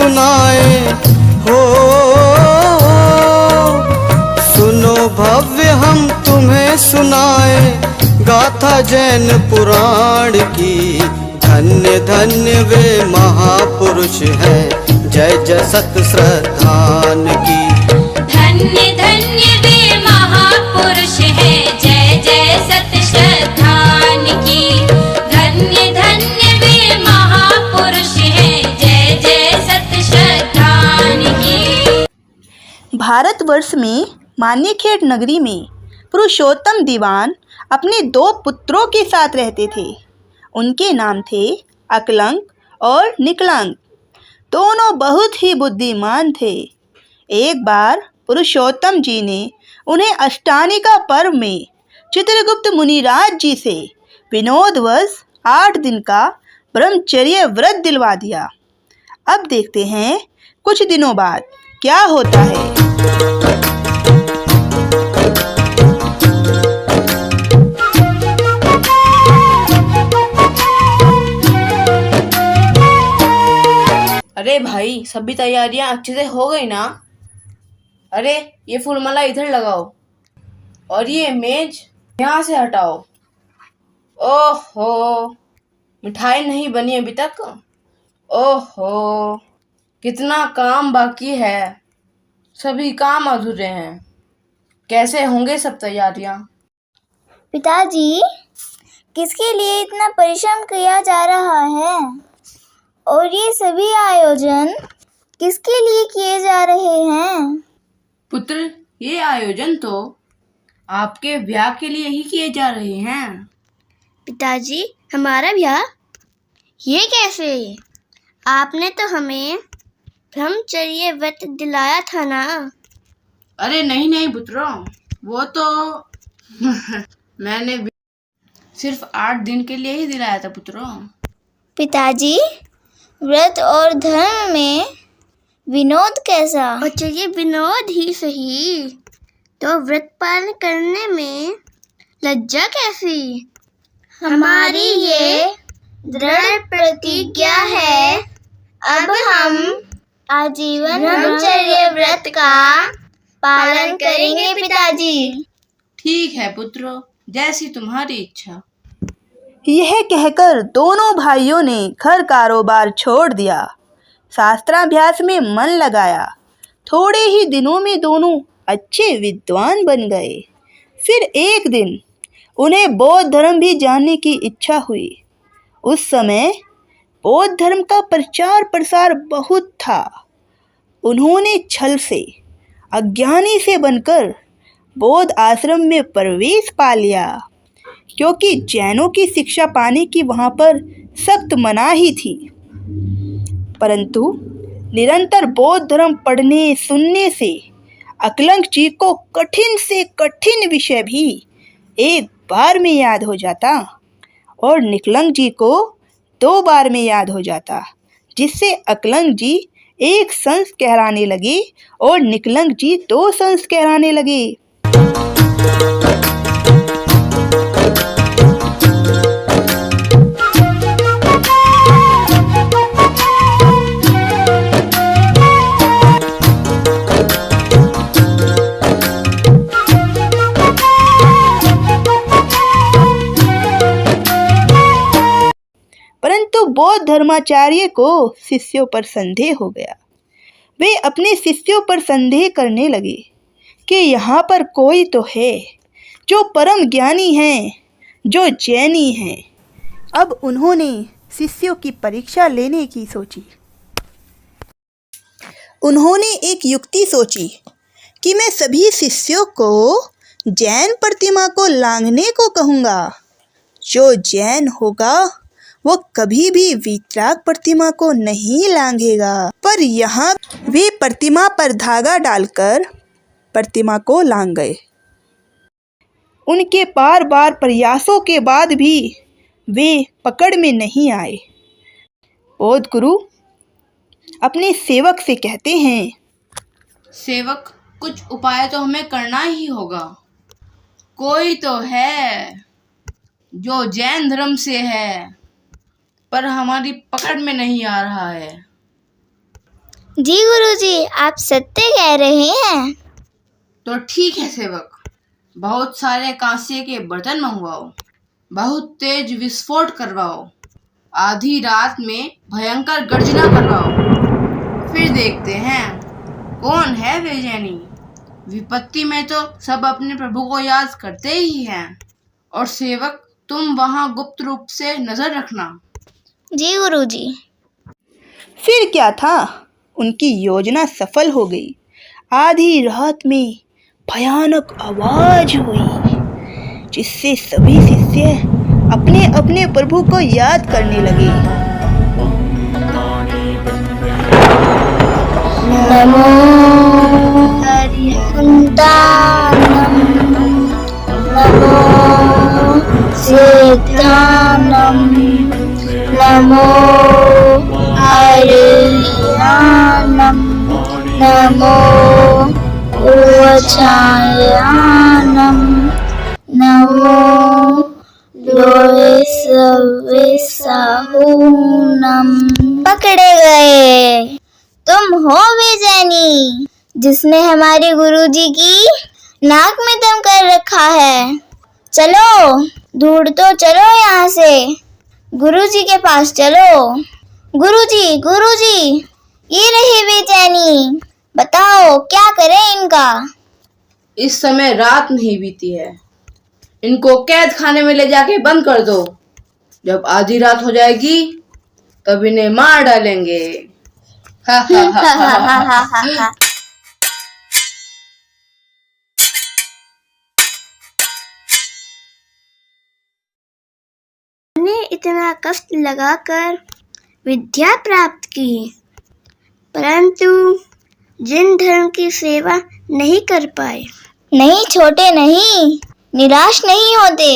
सुनाए हो। सुनो भव्य हम तुम्हें सुनाए गाथा जैन पुराण की। धन्य धन्य वे महापुरुष हैं, जय जय सत श्रद्धान की। धन्य धन्य वे महापुरुष हैं, जय जय सत श्रद्धान की। धन्य धन्य वे महापुरुष हैं, जय जय सत श्रद्धान की। भारतवर्ष में मान्यखेड़ नगरी में पुरुषोत्तम दीवान अपने 2 पुत्रों के साथ रहते थे। उनके नाम थे अकलंक और निकलंक। दोनों बहुत ही बुद्धिमान थे। एक बार पुरुषोत्तम जी ने उन्हें अष्टानिका पर्व में चित्रगुप्त मुनिराज जी से विनोदवश 8 दिन का ब्रह्मचर्य व्रत दिलवा दिया। अब देखते हैं कुछ दिनों बाद क्या होता है। अरे भाई, सभी तैयारियां अच्छे से हो गई ना? अरे ये फूलमाला इधर लगाओ और ये मेज यहाँ से हटाओ। ओहो, मिठाई नहीं बनी अभी तक। ओहो, कितना काम बाकी है। सभी काम अधूरे हैं। कैसे होंगे सब तैयारियां? पिताजी, किसके लिए इतना परिश्रम किया जा रहा है और ये सभी आयोजन किसके लिए किए जा रहे हैं? पुत्र, ये आयोजन तो आपके ब्याह के लिए ही किए जा रहे हैं। पिताजी, हमारा ब्याह? ये कैसे? आपने तो हमें ब्रह्मचर्य व्रत दिलाया था ना। अरे नहीं नहीं पुत्रों, वो तो मैंने सिर्फ 8 दिन के लिए ही दिलाया था पुत्रों। पिताजी, व्रत और धर्म में विनोद कैसा? अच्छा, ये विनोद ही सही, तो व्रत पालन करने में लज्जा कैसी? हमारी ये दृढ़ प्रतिज्ञा है, अब हम आजीवन ब्रह्मचर्य व्रत का पालन करेंगे पिताजी। ठीक है पुत्रों, जैसी तुम्हारी इच्छा। यह कहकर दोनों भाइयों ने घर कारोबार छोड़ दिया, शास्त्राभ्यास में मन लगाया। थोड़े ही दिनों में दोनों अच्छे विद्वान बन गए। फिर एक दिन उन्हें बौद्ध धर्म भी जानने की इच्छा हुई। उस समय बौद्ध धर्म का प्रचार प्रसार बहुत था। उन्होंने छल से, अज्ञानी से बनकर बौद्ध आश्रम में प्रवेश पा लिया, क्योंकि जैनों की शिक्षा पाने की वहाँ पर सख्त मनाही थी। परंतु निरंतर बौद्ध धर्म पढ़ने सुनने से अकलंक जी को कठिन से कठिन विषय भी एक बार में याद हो जाता और निकलंक जी को 2 बार में याद हो जाता, जिससे अकलंक जी एक संस कहलाने लगे और निकलंक जी 2 संस कहलाने लगे। परंतु बौद्ध धर्माचार्य को शिष्यों पर संदेह हो गया। वे अपने शिष्यों पर संदेह करने लगे कि यहाँ पर कोई तो है जो परम ज्ञानी हैं, जो जैनी हैं। अब उन्होंने शिष्यों की परीक्षा लेने की सोची। उन्होंने एक युक्ति सोची कि मैं सभी शिष्यों को जैन प्रतिमा को लांघने को कहूँगा। जो जैन होगा वो कभी भी वीतराग प्रतिमा को नहीं लांघेगा। पर यहाँ वे प्रतिमा पर धागा डालकर प्रतिमा को लांघ गए। उनके बार बार प्रयासों के बाद भी वे पकड़ में नहीं आए। बौद्ध गुरु अपने सेवक से कहते हैं, सेवक, कुछ उपाय तो हमें करना ही होगा। कोई तो है जो जैन धर्म से है, पर हमारी पकड़ में नहीं आ रहा है। जी गुरुजी, आप सत्य कह रहे हैं। तो ठीक है सेवक, बहुत सारे कांसे के बर्तन मंगवाओ, बहुत तेज विस्फोट करवाओ, आधी रात में भयंकर गर्जना करवाओ, फिर देखते हैं कौन है बेचैनी। विपत्ति में तो सब अपने प्रभु को याद करते ही हैं। और सेवक, तुम वहां गुप्त रूप से नजर रखना। जी गुरुजी। फिर क्या था, उनकी योजना सफल हो गई। आधी रात में भयानक आवाज हुई, जिससे सभी शिष्य अपने अपने प्रभु को याद करने लगे। नमो हरिहंतानम, नमो सिद्धानम, नमो हरियानम, नमो उच्चायानम, नमो लोहिसविसाहूनम। पकड़े गए। तुम हो बेचैनी, जिसने हमारे गुरुजी की नाक में दम कर रखा है। चलो, दूर तो चलो यहाँ से, गुरुजी के पास चलो। गुरुजी, गुरुजी, ये रही बेचैनी, बताओ क्या करें इनका। इस समय रात नहीं बीती है, इनको कैद खाने में ले जाके बंद कर दो। जब आधी रात हो जाएगी तब इन्हें मार डालेंगे। हा हा हा हा हा हा। ने इतना कष्ट लगाकर विद्या प्राप्त की, परंतु जिन धर्म की सेवा नहीं कर पाए। नहीं छोटे, नहीं निराश नहीं होते।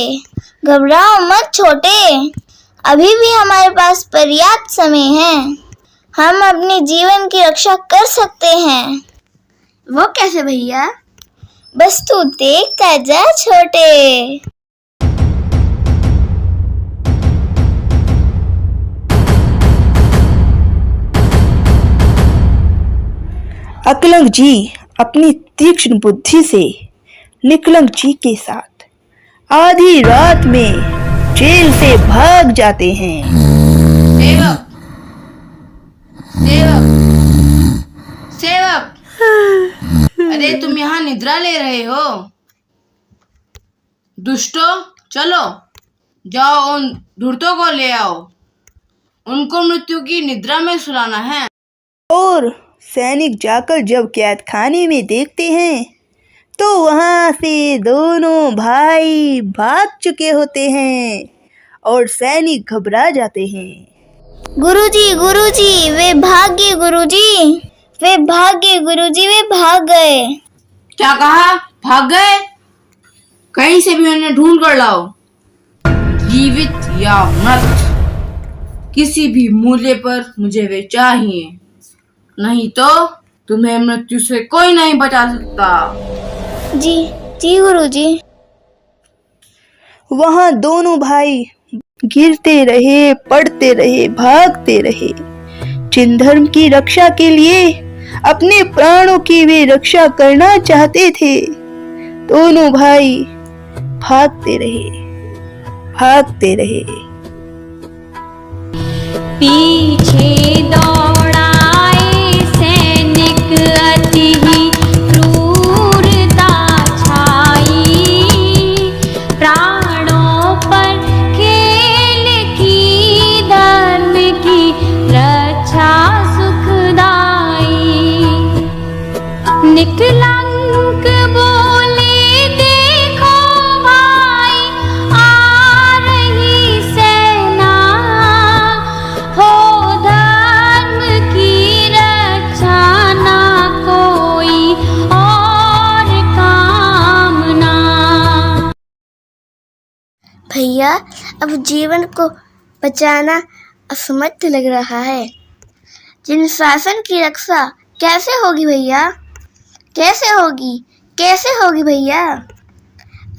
घबराओ मत छोटे, अभी भी हमारे पास पर्याप्त समय है। हम अपने जीवन की रक्षा कर सकते हैं। वो कैसे भैया? बस तू देखता जा छोटे। अकलंग जी अपनी तीक्ष्ण बुद्धि से निकलंग जी के साथ आधी रात में जेल से भाग जाते हैं। सेवक, सेवक, सेवक, अरे तुम यहाँ निद्रा ले रहे हो? दुष्टो, चलो जाओ उन धूर्तों को ले आओ, उनको मृत्यु की निद्रा में सुलाना है। और सैनिक जाकर जब कैद खाने में देखते हैं तो वहां से दोनों भाई भाग चुके होते हैं और सैनिक घबरा जाते हैं। गुरुजी, गुरुजी, वे भाग गए। गुरुजी, वे भाग गए। गुरुजी, वे भाग गए। क्या कहा? भाग गए? कहीं से भी उन्हें ढूंढ कर लाओ, जीवित या मृत, किसी भी मूल्य पर मुझे वे चाहिए, नहीं तो तुम्हें मृत्यु से कोई नहीं बचा सकता। जी, जी गुरुजी। वहां दोनों भाई गिरते रहे, पड़ते रहे, भागते रहे। जिन धर्म की रक्षा के लिए अपने प्राणों की वे रक्षा करना चाहते थे, दोनों भाई भागते रहे, भागते रहे। पीछे दौड़ाए सैनिक, अति ही क्रूरता छाई, प्राणों पर खेल की, धर्म की रक्षा सुखदाई। निकलंक बोले, देखो भाई, आ रही सेना, हो धर्म की रक्षा, ना कोई और कामना। भैया, अब जीवन को बचाना असमर्थ लग रहा है। जिन शासन की रक्षा कैसे होगी भैया? कैसे होगी? कैसे होगी भैया?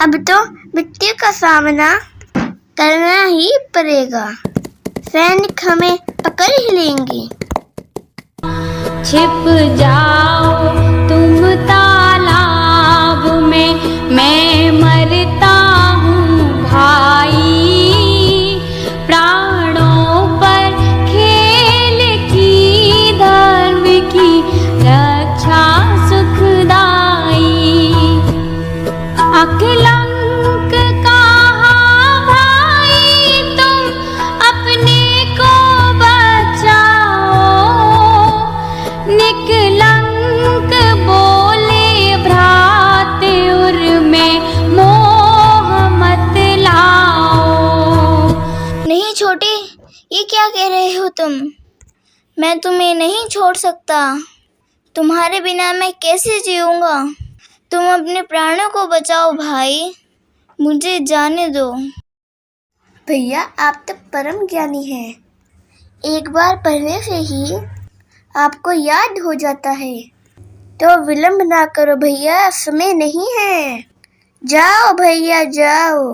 अब तो मृत्यु का सामना करना ही पड़ेगा। सैनिक हमें पकड़ ही लेंगे। छिप जाओ तुम तालाब में, मैं मरता हूँ भाई। प्राणों पर खेल की धर्म की रक्षा सुखदाई। अकलंक कहाँ भाई तुम अपने को बचाओ, निकलंक बोले भ्रात उर में मोह मत लाओ। नहीं छोटे, ये क्या कह रहे हो तुम? मैं तुम्हें नहीं छोड़ सकता। तुम्हारे बिना मैं कैसे जीऊँगा? तुम अपने प्राणों को बचाओ भाई, मुझे जाने दो। भैया, आप तो परम ज्ञानी हैं। एक बार पढ़ने से ही आपको याद हो जाता है। तो विलंब ना करो भैया, समय नहीं है। जाओ भैया जाओ।